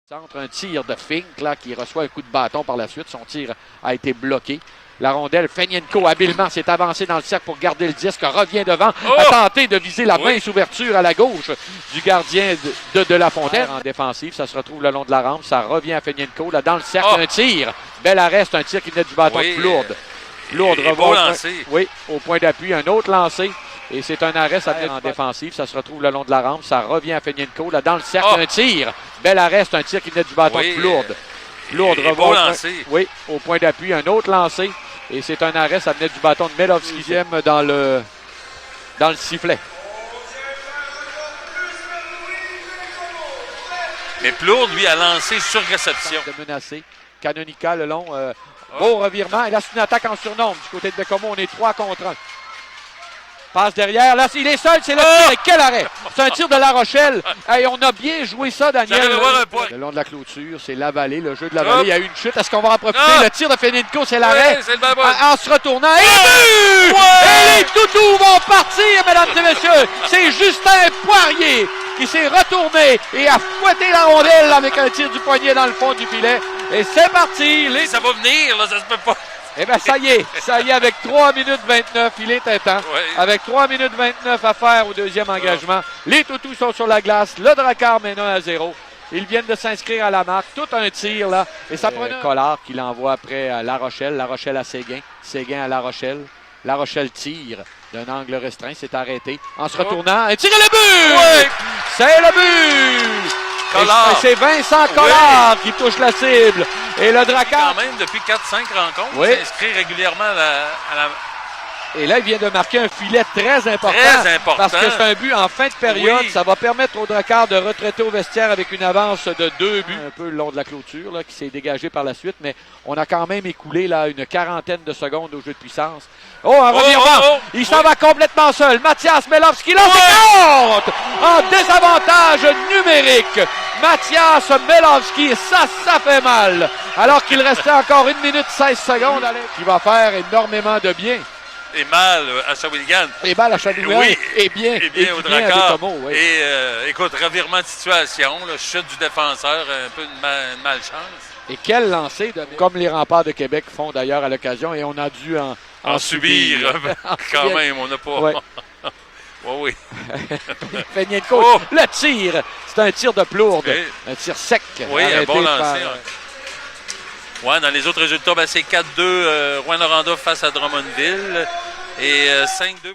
Centre, un tir de Fink là, qui reçoit un coup de bâton par la suite. Son tir a été bloqué. La rondelle, Fenienko habilement s'est avancé dans le cercle pour garder le disque, revient devant, a tenté de viser la mince ouverture à la gauche du gardien de La Fontaine. En défensive, ça se retrouve le long de la rampe, ça revient à Fenienko, là dans le cercle, un tir. Bel arrêt, c'est un tir qui venait du bâton de Plourde. Plourde revient au point d'appui, un autre lancé. Et c'est un arrêt, ça vient en défensive, ça se retrouve le long de la rampe, ça revient à Fenienko, là dans le cercle, un tir. Bel arrêt, c'est un tir qui venait du bâton de Plourde. Plourde revient au point d'appui, un autre lancé. Et c'est un arrêt, ça venait du bâton de Melovski dans le sifflet. Mais Plourde, lui, a lancé sur réception. De menacer. Canonica, le long. Beau revirement. Et là, c'est une attaque en surnombre. Du côté de Bécomo, on est 3 contre 1. Passe derrière. Là, il est seul. C'est le tir. Et quel arrêt! C'est un tir de La Rochelle. Et on a bien joué ça, Daniel. Le long de la clôture, c'est la vallée. Le jeu de la vallée. Il y a eu une chute. Est-ce qu'on va en profiter? Le tir de Fenienko, c'est l'arrêt. En se retournant. Et et les toutous vont partir, mesdames et messieurs. C'est Justin Poirier qui s'est retourné et a fouetté la rondelle avec un tir du poignet dans le fond du filet. Et c'est parti. Ça va venir, là, ça se peut pas. Eh bien, ça y est, avec 3 minutes 29, il est temps. Avec 3 minutes 29 à faire au deuxième engagement. Les toutous sont sur la glace. Le Drakkar mène 1-0. Ils viennent de s'inscrire à la marque. Tout un tir, là. Et ça prenait Collard qui l'envoie après à La Rochelle. La Rochelle à Séguin. Séguin à La Rochelle. La Rochelle tire d'un angle restreint. C'est arrêté. En se retournant, un tir et le but! C'est le but! C'est Vincent Collard qui touche la cible. Et le Drakkar, quand même, depuis 4-5 rencontres, s'inscrit régulièrement à la... Et là, il vient de marquer un filet très important. Parce que c'est un but en fin de période. Ça va permettre au Drakkar de retraiter au vestiaire avec une avance de 2 buts. Un peu le long de la clôture, là, qui s'est dégagé par la suite. Mais on a quand même écoulé là, une quarantaine de secondes au jeu de puissance. Un revirement! Il s'en va complètement seul. Mathias Melovski, là, c'est compte! En désavantage numérique. Mathias Melovski, ça fait mal. Alors qu'il restait encore 1 minute 16 secondes. Qui va faire énormément de bien. Et mal à Shawinigan. Et mal à Shawinigan. Et bien au Drakkar. Et écoute, revirement de situation, là, chute du défenseur, un peu de malchance. Et quel lancer, comme les Remparts de Québec font d'ailleurs à l'occasion, et on a dû en subir. Quand même, on n'a pas... Oui. Fenienko, le tir, c'est un tir de Plourde, un tir sec. Oui, un bon lancer. Dans les autres résultats, c'est 4-2 Rouyn-Noranda face à Drummondville et 5-2.